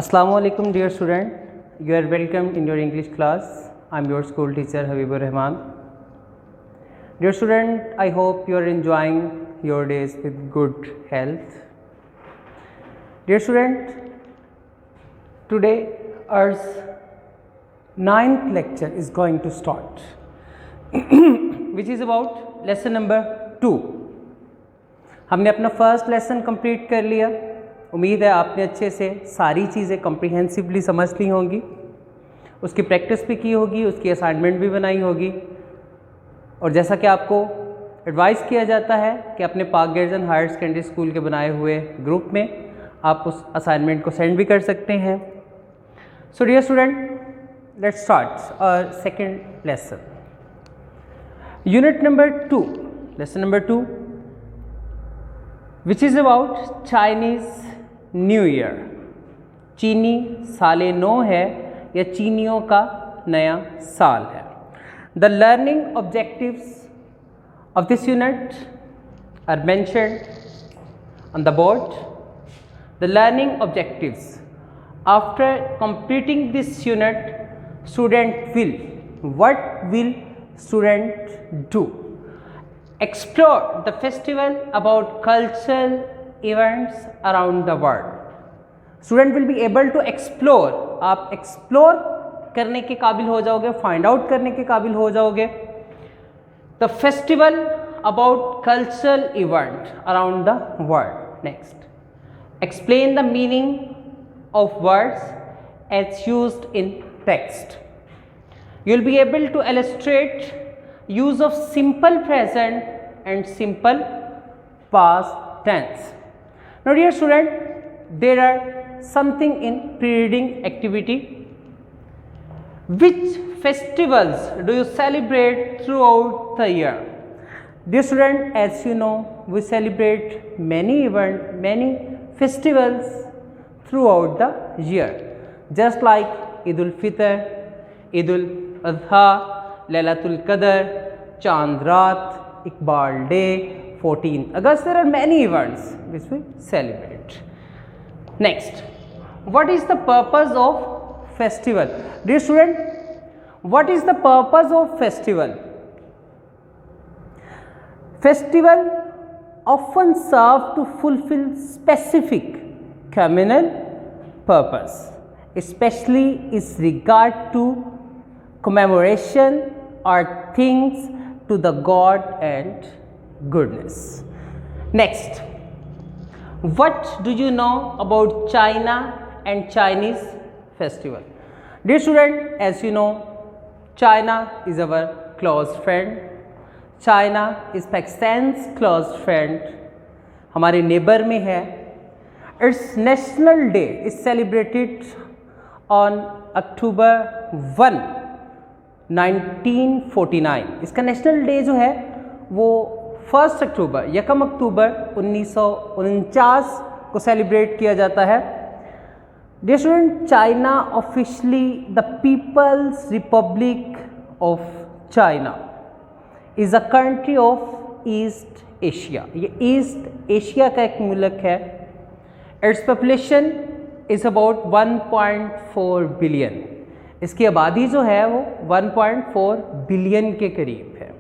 Assalamu alaikum dear student, you are welcome in your English class. I am your school teacher Habibur Rahman. Dear student, I hope you are enjoying your days with good health. Dear student, today our 9th lecture is going to start which is about lesson number 2. हमने अपना first lesson complete कर लिया। उम्मीद है आपने अच्छे से सारी चीज़ें कॉम्प्रिहेंसिवली समझ ली होंगी, उसकी प्रैक्टिस भी की होगी, उसकी असाइनमेंट भी बनाई होगी। और जैसा कि आपको एडवाइस किया जाता है कि अपने पाक गर्जन हायर सेकेंडरी स्कूल के बनाए हुए ग्रुप में आप उस असाइनमेंट को सेंड भी कर सकते हैं। So dear student, let's start our second lesson, unit number 2, lesson number 2, which is about Chinese New Year। चीनी साले नो है या चीनियों का नया साल है। The learning objectives of this unit are mentioned on the board. The learning objectives, after completing this unit, what will student do? Explore the festival about cultural events around the world. Student will be able to explore, आप explore करने के काबिल हो जाओगे, find out करने के काबिल हो जाओगे। The festival about cultural event around the world. Next, explain the meaning of words as used in text. You will be able to illustrate use of simple present and simple past tense. Now dear student, there are something in pre-reading activity. Which festivals do you celebrate throughout the year? Dear student, as you know, we celebrate many events, many festivals throughout the year, just like Eid ul-Fitr, Eid ul-Adha, Lailatul Qadr, Chand Raat, Iqbal Day, 14 August. There are many events which we celebrate. Next, what is the purpose of festival? Dear student, what is the purpose of festival? Festival often serve to fulfill specific communal purpose, especially is regard to commemoration or things to the God and goodness. Next, what do you know about China and Chinese festival? Dear student, as you know, China is our close friend. China is Pakistan's close friend, हमारे neighbour में है। Its national day is celebrated on October 1, 1949। इसका national day जो है वो 1 अक्टूबर, 1 अक्टूबर 1949 को celebrate किया जाता है। Dear student, China officially the People's Republic of China is a country of East Asia. ये ईस्ट एशिया का एक मुल्क है। Its population is about 1.4 billion. इसकी आबादी जो है वो 1.4 बिलियन के करीब है।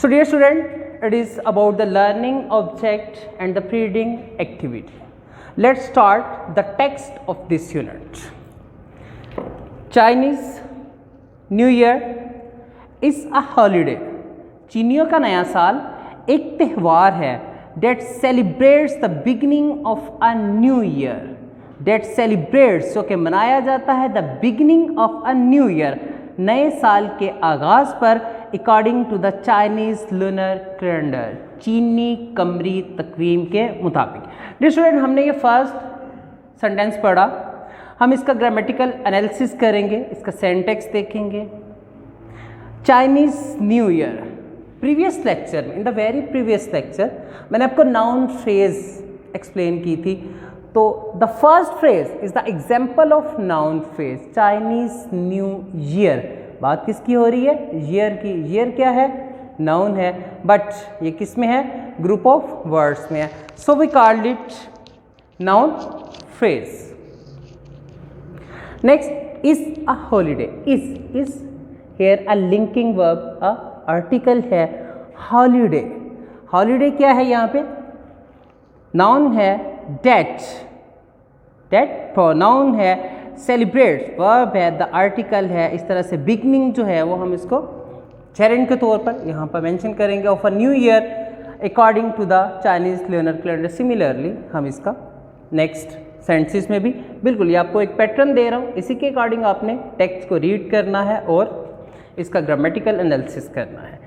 So dear student, it is about the learning object and the pre-reading activity. Let's start the text of this unit. Chinese new year is a holiday. चीनियों का नया साल एक त्यौहार है that celebrates the beginning of a new year, that celebrates, जो कि मनाया जाता है, the beginning of a new year, नए साल के आगाज़ पर according to the Chinese lunar calendar, चीनी कमरी तकवीम के मुताबिक। डियर स्टूडेंट, हमने ये फर्स्ट सेंटेंस पढ़ा, हम इसका ग्रामेटिकल एनालिसिस करेंगे, इसका सेंटेक्स देखेंगे। Chinese new year, previous lecture में, in the very previous lecture मैंने आपको नाउन फ्रेज एक्सप्लेन की थी। तो the first phrase is the example of noun phrase, Chinese new year. बात किसकी हो रही है? ईयर की। ईयर क्या है? नाउन है, बट ये किस में है? ग्रुप ऑफ वर्ड्स में है। So we called it noun phrase. Next is a holiday, is here a linking verb, a article है हॉलीडे। हॉलीडे क्या है यहाँ पे? नाउन है डेट, प्रोनाउन है सेलिब्रेट, वर्ब है, द आर्टिकल है। इस तरह से बिगनिंग जो है वो हम इसको जेरेंड के तौर पर यहाँ पर मेंशन करेंगे of a new year according to the Chinese lunar calendar. Similarly हम इसका नेक्स्ट सेंटेंसेस में भी बिल्कुल ये आपको एक पैटर्न दे रहा हूँ, इसी के अकॉर्डिंग आपने टेक्स्ट को रीड करना है और इसका ग्रामेटिकल एनालिसिस करना है।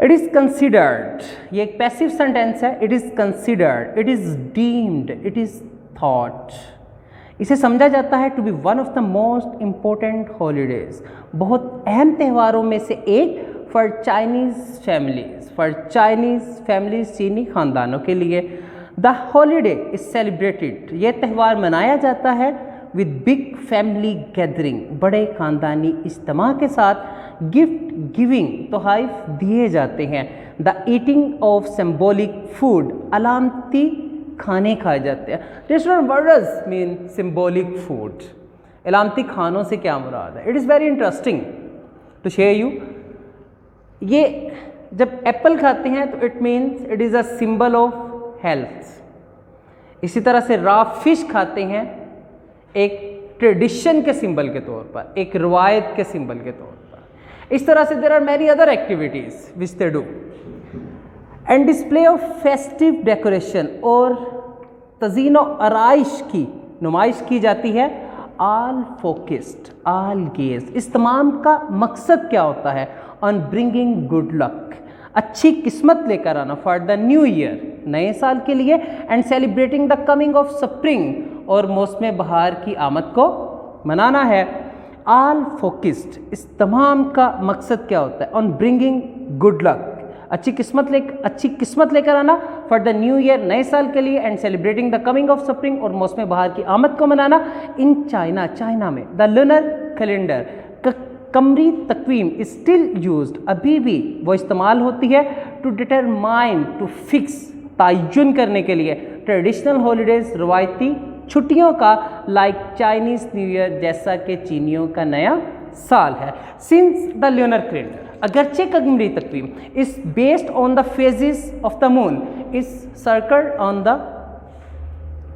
इट इज़ कंसिडर्ड, ये एक पैसिव सेंटेंस है। It is considered, it is deemed, it is thought. इसे समझा जाता है to be one of the most important holidays, बहुत अहम त्योहारों में से एक फॉर चाइनीज़ फैमिलीज, चीनी खानदानों के लिए। द हॉलीडे इज सेलिब्रेटेड, ये त्यौहार मनाया जाता है विद बिग फैमिली गैदरिंग, बड़े खानदानी इज्तिमा के साथ। गिफ्ट गिविंग, तोहफ़े दिए जाते हैं। The eating of symbolic food, अलामती खाने खाए जाते हैं। Different words mean symbolic food, अलामती खानों से क्या मुराद है? It is very interesting to share you. ये जब एप्पल खाते हैं तो it means it is a symbol of health. इसी तरह से रॉ फिश खाते हैं एक ट्रेडिशन के सिंबल के तौर पर, एक रवायत के सिंबल के तौर पर। इस तरह से there are many other activities which they do. And display of festive decoration, और तज़ीन व आराइश की नुमाइश की जाती है। ऑल फोकस्ड, ऑल गेज, इस तमाम का मकसद क्या होता है? ऑन ब्रिंगिंग गुड लक, अच्छी किस्मत लेकर आना, फॉर द न्यू ईयर, नए साल के लिए। And celebrating the coming of spring, और मौसम बहार की आमद को मनाना है। ऑल फोकस्ड, इस तमाम का मकसद क्या होता है? ऑन ब्रिंगिंग गुड लक, अच्छी किस्मत लेकर आना, फॉर द न्यू ईयर, नए साल के लिए। And celebrating the coming of spring, और मौसम बहार की आमद को मनाना। इन चाइना में द लूनर कैलेंडर, कमरी तकवीम इज स्टिल यूज्ड, अभी भी वो इस्तेमाल होती है। टू डिटरमाइन, टू फिक्स, तयन करने के लिए। ट्रेडिशनल हॉलीडेज, रवायती छुट्टियों का, लाइक चाइनीज न्यू ईयर, जैसा कि चीनियों का नया साल है। सिंस द ल्यूनर कैलेंडर, अगरचे कमरी तकवीम is based on the phases of the moon, is circled on the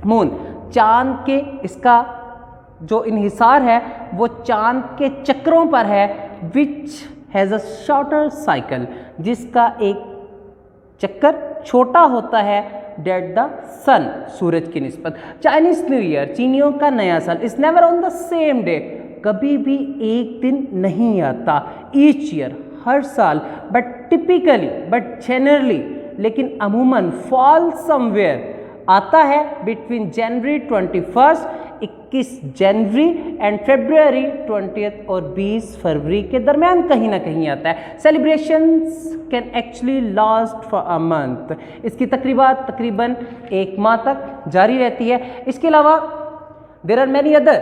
moon, चांद के इसका जो इन्हिसार है वो चांद के चक्रों पर है। Which has a shorter cycle, जिसका एक चक्कर छोटा होता है डेट द सन, सूरज की निस्बत। चाइनीज न्यू ईयर, चीनियों का नया साल, is never on the same day, कभी भी एक दिन नहीं आता। ईच ईयर, हर साल। बट टिपिकली, बट जनरली, लेकिन अमूमन, फॉल समवेयर, आता है बिटवीन जनवरी 21, 21 जनवरी एंड फरवरी 20 और 20 फरवरी के दरमियान कहीं ना कहीं आता है। Celebrations can actually last for a month, इसकी तकरीबात तकरीबन एक माह तक जारी रहती है। इसके अलावा there are many other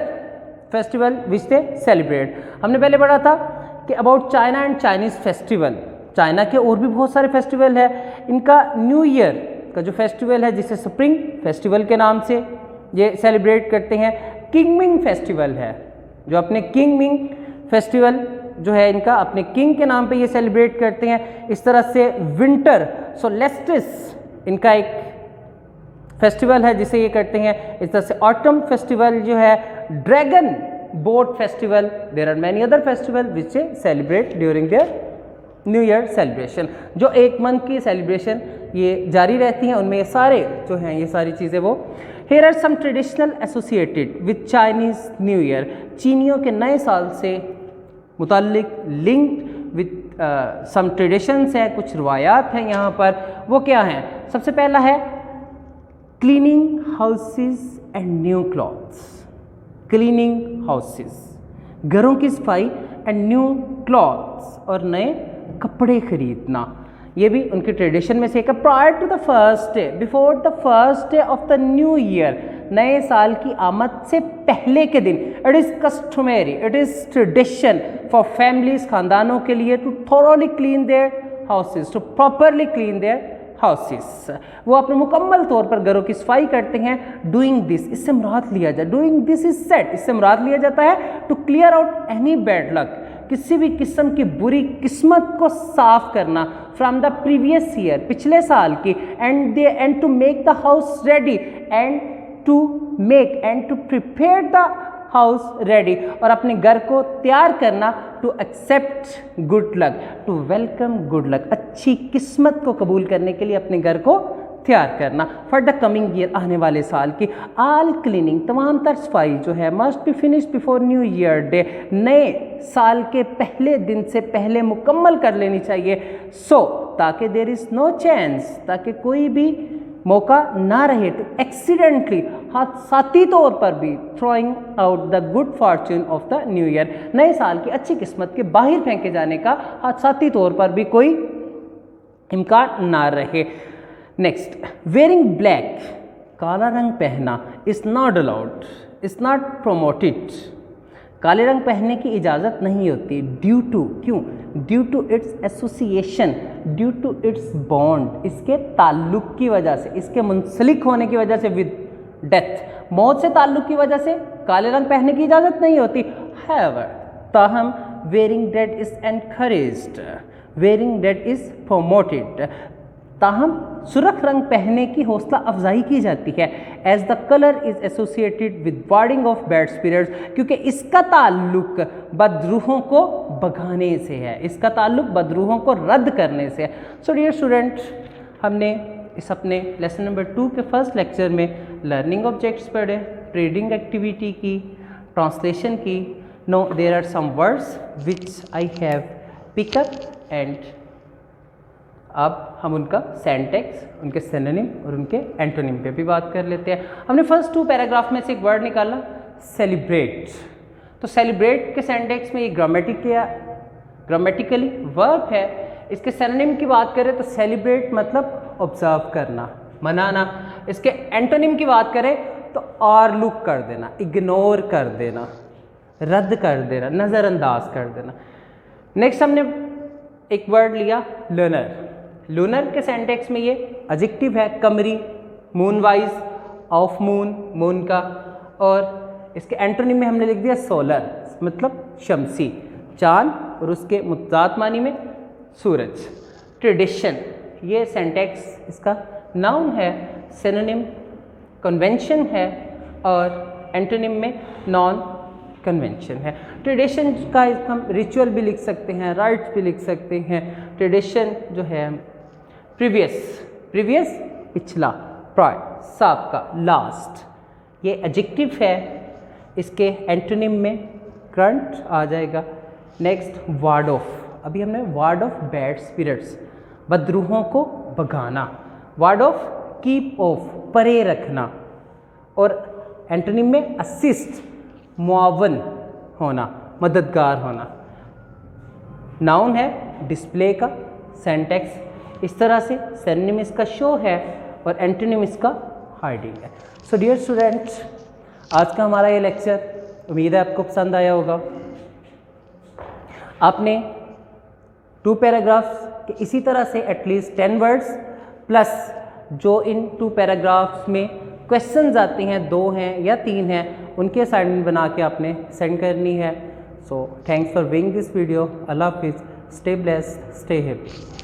festival which they celebrate. हमने पहले पढ़ा था कि about China and Chinese festival, China के और भी बहुत सारे फेस्टिवल है। इनका न्यू ईयर का जो फेस्टिवल है, जिसे स्प्रिंग फेस्टिवल के नाम से ये सेलिब्रेट करते हैं। किंगमिंग फेस्टिवल है, जो अपने किंगमिंग फेस्टिवल जो है इनका अपने किंग के नाम पे ये सेलिब्रेट करते हैं। इस तरह से विंटर सोलेस्टिस इनका एक फेस्टिवल है जिसे ये करते हैं। इस तरह से ऑटम फेस्टिवल जो है, dragon boat festival, there are many other festival which से celebrate during their new year celebration. जो एक मंथ की सेलिब्रेशन ये जारी रहती हैं, उनमें ये सारे जो हैं ये सारी चीज़ें वो। Here are some traditional associated with Chinese New Year, चीनियों के नए साल से मुताल्लिक लिंक्ड विद सम ट्रेडिशंस हैं, कुछ रवायात हैं यहाँ पर। वो क्या हैं? सबसे पहला है cleaning houses and new clothes. Cleaning houses, घरों की सफाई, एंड न्यू क्लॉथ्स, और नए कपड़े खरीदना, ये भी उनके ट्रेडिशन में से एक है। Prior to the first day, before the first day of the new year, नए साल की आमद से पहले के दिन। It is customary, it is tradition for families, खानदानों के लिए, to thoroughly clean their houses, to properly clean their houses, वो अपने मुकम्मल तौर पर घरों की सफाई करते हैं। डूइंग दिस, इससे मुराद लिया जाए, डूइंग दिस इज सेड, इससे मुराद लिया जाता है to clear out any bad luck, किसी भी किस्म की बुरी किस्मत को साफ करना, फ्रॉम द प्रीवियस ईयर, पिछले साल की, and to make the house ready, and to prepare the house ready, और अपने घर को तैयार करना, to accept good luck, to welcome good luck, अच्छी किस्मत को कबूल करने के लिए अपने घर को तैयार करना। फॉर द कमिंग ईयर, आने वाले साल की, ऑल क्लीनिंग, तमाम तर सफाई जो है, must be finish before new year day, नए साल के पहले दिन से पहले मुकम्मल कर लेनी चाहिए। सो ताकि देर इज़ नो चांस, ताकि कोई भी मौका ना रहे, तो एक्सीडेंटली, हादसाती तौर पर भी, throwing out the good Fortune of the new year, नए साल की अच्छी किस्मत के बाहर फेंके जाने का हादसाती तौर पर भी कोई इम्कान ना रहे। नेक्स्ट, वेयरिंग ब्लैक, काला रंग पहना, is not allowed, is not promoted, काले रंग पहनने की इजाज़त नहीं होती। ड्यू टू, क्यों? Due to its association, due to its bond, इसके ताल्लुक़ की वजह से, इसके मुंसलिक होने की वजह से विद डेथ, मौत से ताल्लुक़ की वजह से काले रंग पहनने की इजाज़त नहीं होती। हाउएवर, ताहम wearing red is encouraged, wearing red is promoted, ताहम सुर्ख रंग पहनने की हौसला अफजाई की जाती है। As the colour is associated with warding off bad spirits, क्योंकि इसका ताल्लुक बदरूहों को भगाने से है, इसका ताल्लुक बदरूहों को रद्द करने से है। सो डियर स्टूडेंट, हमने इस अपने लेसन नंबर 2 के फर्स्ट लेक्चर में लर्निंग ऑब्जेक्ट्स पढ़े, ट्रेडिंग एक्टिविटी की, ट्रांसलेशन की। No there are some words which I have pick up and अब हम उनका सेंटेक्स, उनके सिनोनिम और उनके एंटोनिम पे भी बात कर लेते हैं। हमने फर्स्ट 2 पैराग्राफ में से एक वर्ड निकाला, सेलिब्रेट। तो सेलिब्रेट के सेंटेक्स में ये ग्रामेटिकली वर्ब है। इसके सिनोनिम की बात करें तो सेलिब्रेट मतलब ऑब्जर्व करना, मनाना। इसके एंटोनिम की बात करें तो ओवरलुक कर देना, इग्नोर कर देना, रद्द कर देना, नज़रअंदाज कर देना। नेक्स्ट हमने एक वर्ड लिया लूनर। लूनर के सेंटेक्स में ये एडजेक्टिव है, कमरी, moon wise, of moon, moon का। और इसके एंटोनिम में हमने लिख दिया सोलर, मतलब शमसी, चांद, और उसके मुतजाद मानी में सूरज। ट्रेडिशन, ये सेंटेक्स इसका नाउन है, सिनोनिम कन्वेंशन है, और एंटोनिम में नॉन कन्वेंशन है। ट्रेडिशन का हम रिचुअल भी लिख सकते हैं, राइट्स भी लिख सकते हैं। ट्रेडिशन जो है प्रीवियस पिछला, प्रायर साबका, लास्ट, ये एडजेक्टिव है। इसके एंटोनिम में करंट आ जाएगा। नेक्स्ट वार्ड ऑफ, अभी हमने वार्ड ऑफ बैड स्पिरिट्स, बदरूहों को भगाना। वार्ड ऑफ कीप ऑफ, परे रखना। और एंटोनिम में असिस्ट, मुआवन होना, मददगार होना। नाउन है डिस्प्ले का, सेंटेक्स इस तरह से, सिनोनिम इसका शो है और एंटोनिम इसका हाइडिंग है। सो डियर स्टूडेंट्स, आज का हमारा ये लेक्चर उम्मीद है आपको पसंद आया होगा। आपने 2 पैराग्राफ्स के इसी तरह से एटलीस्ट 10 वर्ड्स प्लस जो इन 2 पैराग्राफ्स में क्वेश्चंस आते हैं, 2 हैं या 3 हैं, उनके असाइनमेंट बना के आपने सेंड करनी है। So thanks for viewing this video. अल्लाह हाफिज़, स्टे ब्लेस्ड, स्टे हैप्पी।